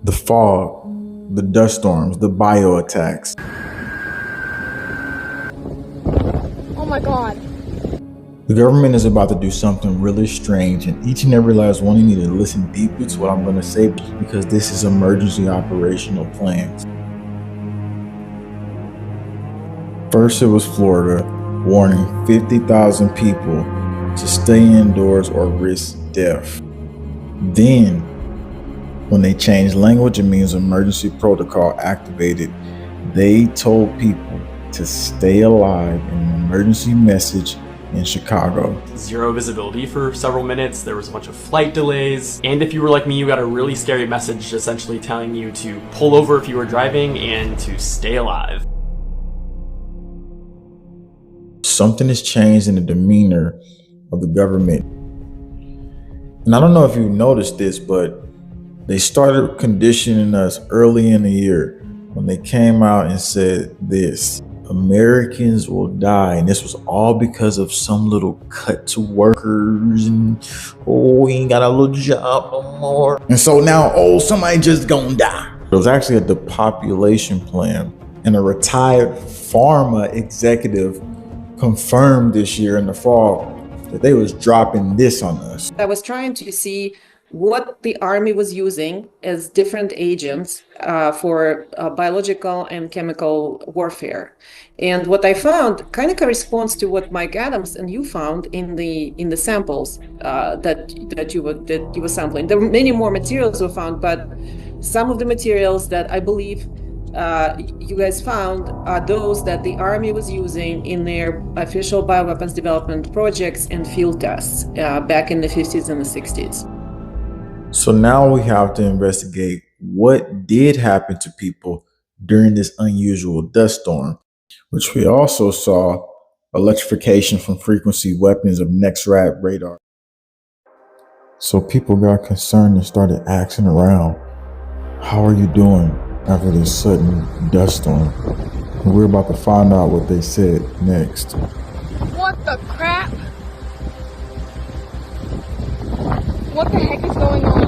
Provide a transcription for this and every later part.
The fog, the dust storms, the bio attacks. Oh my God. The government is about to do something really strange, and each and every last one of you need to listen deeply to what I'm going to say, because this is emergency operational plans. First, it was Florida, warning 50,000 people to stay indoors or risk death. Then, when they changed language, it means emergency protocol activated. They told people to stay alive in an emergency message in Chicago. Zero visibility for several minutes. There was a bunch of flight delays. And if you were like me, you got a really scary message essentially telling you to pull over if you were driving and to stay alive. Something has changed in the demeanor of the government. And I don't know if you noticed this, but they started conditioning us early in the year when they came out and said this: Americans will die. And this was all because of some little cut to workers and, we ain't got a little job no more. And so now, somebody just gonna die. It was actually a depopulation plan, and a retired pharma executive confirmed this year in the fall that they was dropping this on us. I was trying to see what the army was using as different agents for biological and chemical warfare. And what I found kind of corresponds to what Mike Adams and you found in the samples that you were sampling. There were many more materials were found, but some of the materials that I believe you guys found are those that the Army was using in their official bioweapons development projects and field tests back in the 50s and the 60s. So now we have to investigate what did happen to people during this unusual dust storm, which we also saw electrification from frequency weapons of NEXRAD radar. So people got concerned and started asking around, how are you doing after this sudden dust storm? And we're about to find out what they said next. What the crap? What the heck is going on?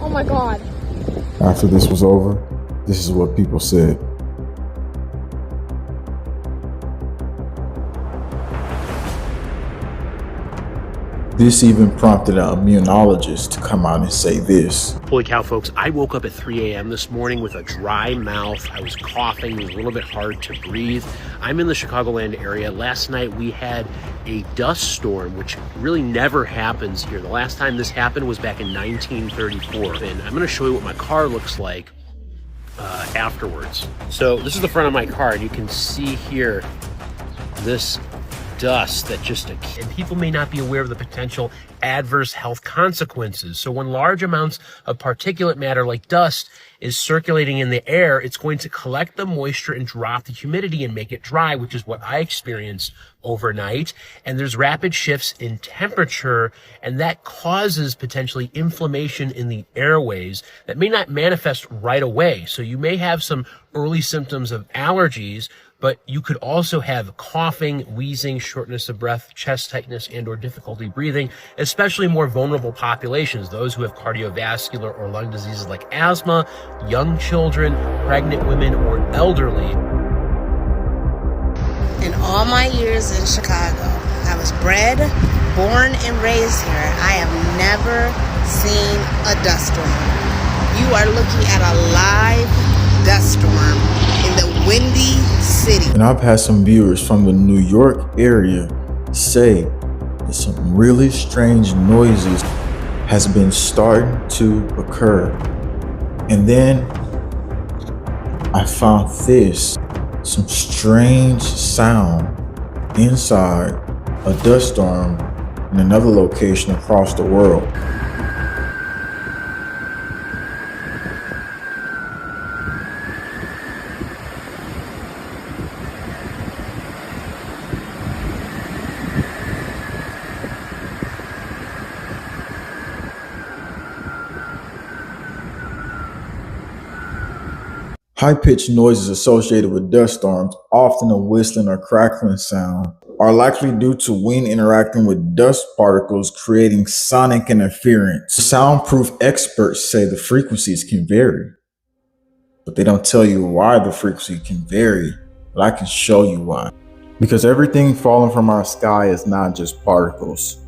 Oh my God. After this was over, this is what people said. This even prompted an immunologist to come out and say this. Holy cow, folks, I woke up at 3 a.m. this morning with a dry mouth. I was coughing, it was a little bit hard to breathe. I'm in the Chicagoland area. Last night we had a dust storm, which really never happens here. The last time this happened was back in 1934. And I'm gonna show you what my car looks like afterwards. So this is the front of my car, and you can see here this dust that and people may not be aware of the potential adverse health consequences. So when large amounts of particulate matter like dust is circulating in the air, it's going to collect the moisture and drop the humidity and make it dry, which is what I experienced overnight. And there's rapid shifts in temperature, and that causes potentially inflammation in the airways that may not manifest right away. So you may have some early symptoms of allergies, but you could also have coughing, wheezing, shortness of breath, chest tightness, and or difficulty breathing, especially more vulnerable populations, those who have cardiovascular or lung diseases like asthma, young children, pregnant women, or elderly. In all my years in Chicago, I was bred, born, and raised here. I have never seen a dust storm. You are looking at a live dust storm in the windy city. And I've had some viewers from the New York area say that some really strange noises has been starting to occur. And then I found this, some strange sound inside a dust storm in another location across the world. High-pitched noises associated with dust storms, often a whistling or crackling sound, are likely due to wind interacting with dust particles, creating sonic interference. Soundproof experts say the frequencies can vary, but they don't tell you why the frequency can vary, but I can show you why. Because everything falling from our sky is not just particles.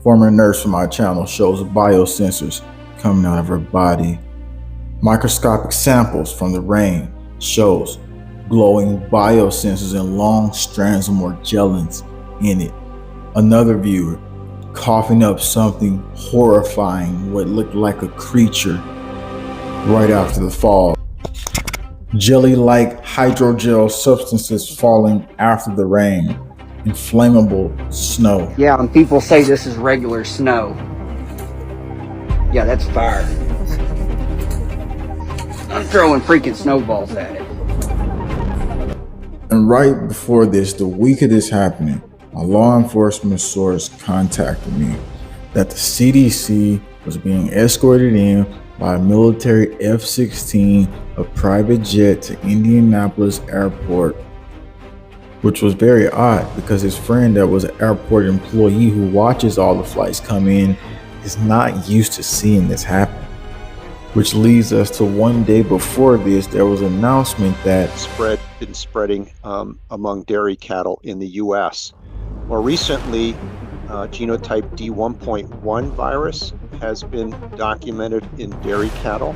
Former nurse from my channel shows biosensors coming out of her body. Microscopic samples from the rain shows glowing biosensors and long strands of Morgellons in it. Another viewer coughing up something horrifying, what looked like a creature right after the fall. Jelly-like hydrogel substances falling after the rain. Inflammable snow. Yeah, and people say this is regular snow. Yeah, that's fire. I'm throwing freaking snowballs at it. And right before this, the week of this happening, a law enforcement source contacted me that the CDC was being escorted in by a military F-16, a private jet, to Indianapolis Airport, which was very odd because his friend that was an airport employee who watches all the flights come in is not used to seeing this happen. Which leads us to one day before this, there was an announcement that been spreading among dairy cattle in the U.S. More recently, genotype D1.1 virus has been documented in dairy cattle.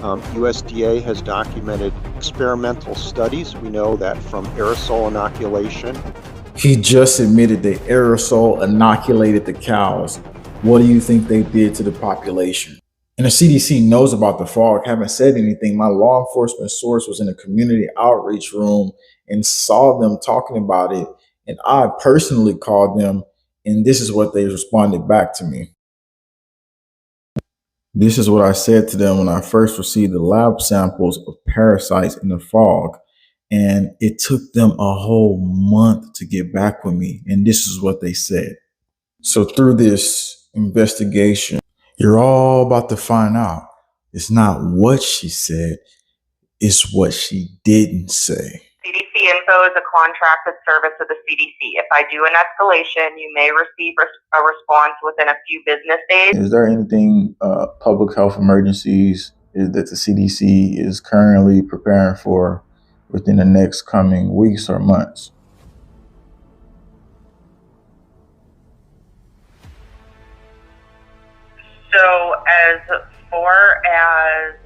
USDA has documented experimental studies. We know that from aerosol inoculation. he just admitted they aerosol inoculated the cows. What do you think they did to the population? And the CDC knows about the fog, haven't said anything. My law enforcement source was in a community outreach room and saw them talking about it. And I personally called them, and this is what they responded back to me. This is what I said to them when I first received the lab samples of parasites in the fog. And it took them a whole month to get back with me. And this is what they said. So through this investigation, you're all about to find out. It's not what she said, it's what she didn't say. CDC Info is a contracted service of the CDC. If I do an escalation, you may receive a response within a few business days. Is there anything public health emergencies that the CDC is currently preparing for within the next coming weeks or months? So as far as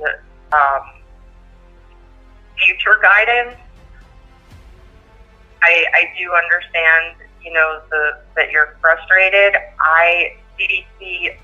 future guidance, I do understand, that you're frustrated. CDC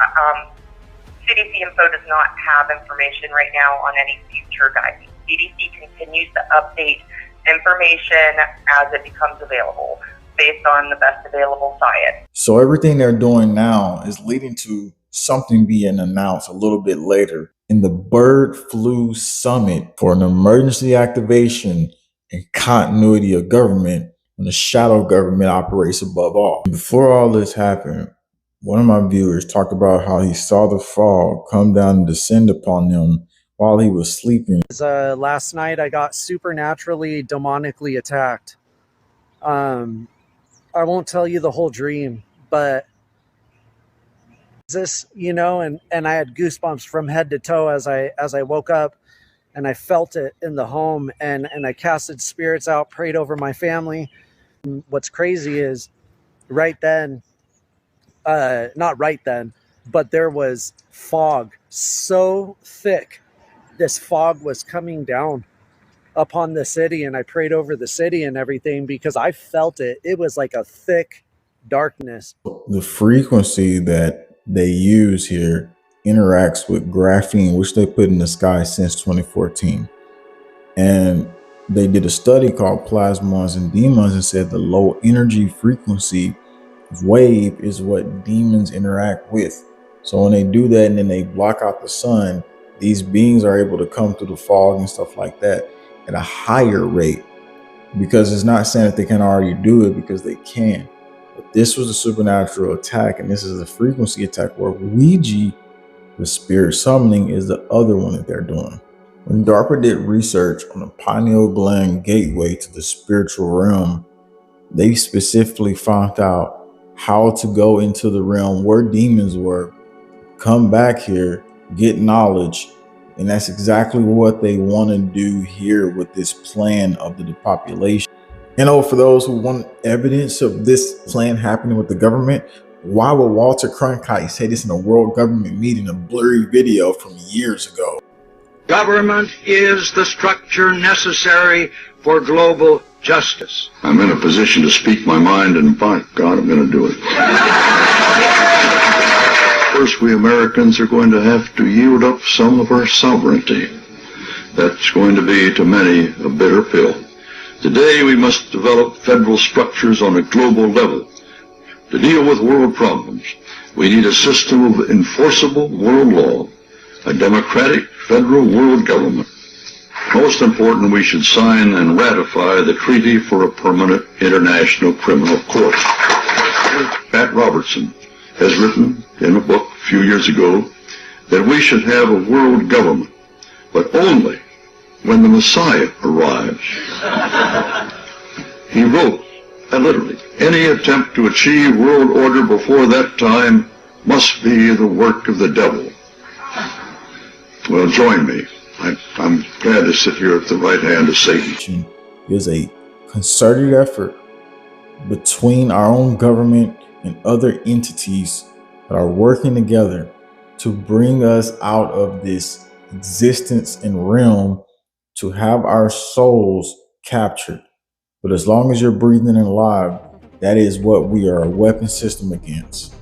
Info does not have information right now on any future guidance. CDC continues to update information as it becomes available based on the best available science. So everything they're doing now is leading to something being announced a little bit later in the Bird Flu Summit for an emergency activation and continuity of government when the shadow government operates above all. Before all this happened, one of my viewers talked about how he saw the fog come down and descend upon him while he was sleeping. Last night I got supernaturally, demonically attacked. I won't tell you the whole dream, but this, and I had goosebumps from head to toe as I woke up, and I felt it in the home, and I casted spirits out, prayed over my family. What's crazy is right then, not right then, but there was fog so thick. This fog was coming down upon the city, and I prayed over the city and everything because I felt it. It was like a thick darkness. The frequency that they use here interacts with graphene, which they put in the sky since 2014. And they did a study called Plasmons and Demons and said the low energy frequency wave is what demons interact with. So when they do that and then they block out the sun, these beings are able to come through the fog and stuff like that at a higher rate, because it's not saying that they can already do it, because they can. But this was a supernatural attack, and this is a frequency attack where Ouija, the spirit summoning, is the other one that they're doing. When DARPA did research on the pineal gland gateway to the spiritual realm, They specifically found out how to go into the realm where demons were, come back here, get knowledge, and that's exactly what they want to do here with this plan of the depopulation. For those who want evidence of this plan happening with the government, why would Walter Cronkite say this in a world government meeting, a blurry video from years ago? Government is the structure necessary for global justice. I'm in a position to speak my mind, and by God, I'm going to do it. First, we Americans are going to have to yield up some of our sovereignty. That's going to be, to many, a bitter pill. Today, we must develop federal structures on a global level. To deal with world problems, we need a system of enforceable world law, a democratic federal world government. Most important, we should sign and ratify the Treaty for a Permanent International Criminal Court. Pat Robertson has written in a book a few years ago that we should have a world government, but only when the Messiah arrives. He wrote, and literally, any attempt to achieve world order before that time must be the work of the devil. Well, join me. I'm glad to sit here at the right hand of Satan. There's a concerted effort between our own government and other entities that are working together to bring us out of this existence and realm to have our souls captured. But as long as you're breathing and alive, that is what we are a weapon system against.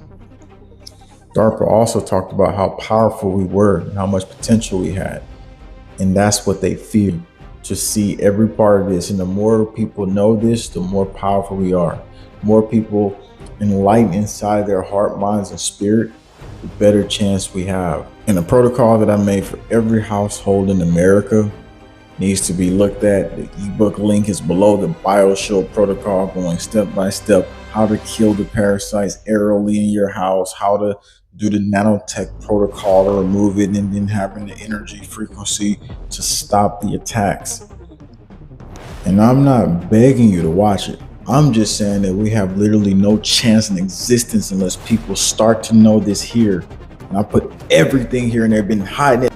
DARPA also talked about how powerful we were and how much potential we had. And that's what they fear, to see every part of this. And the more people know this, the more powerful we are. The more people enlighten inside their heart, minds, and spirit, the better chance we have. And the protocol that I made for every household in America needs to be looked at. The ebook link is below. The BioShield protocol, going step by step, how to kill the parasites aerially in your house, how to do the nanotech protocol to remove it, and then having the energy frequency to stop the attacks. And I'm not begging you to watch it. I'm just saying that we have literally no chance in existence unless people start to know this here. And I put everything here, and they've been hiding it.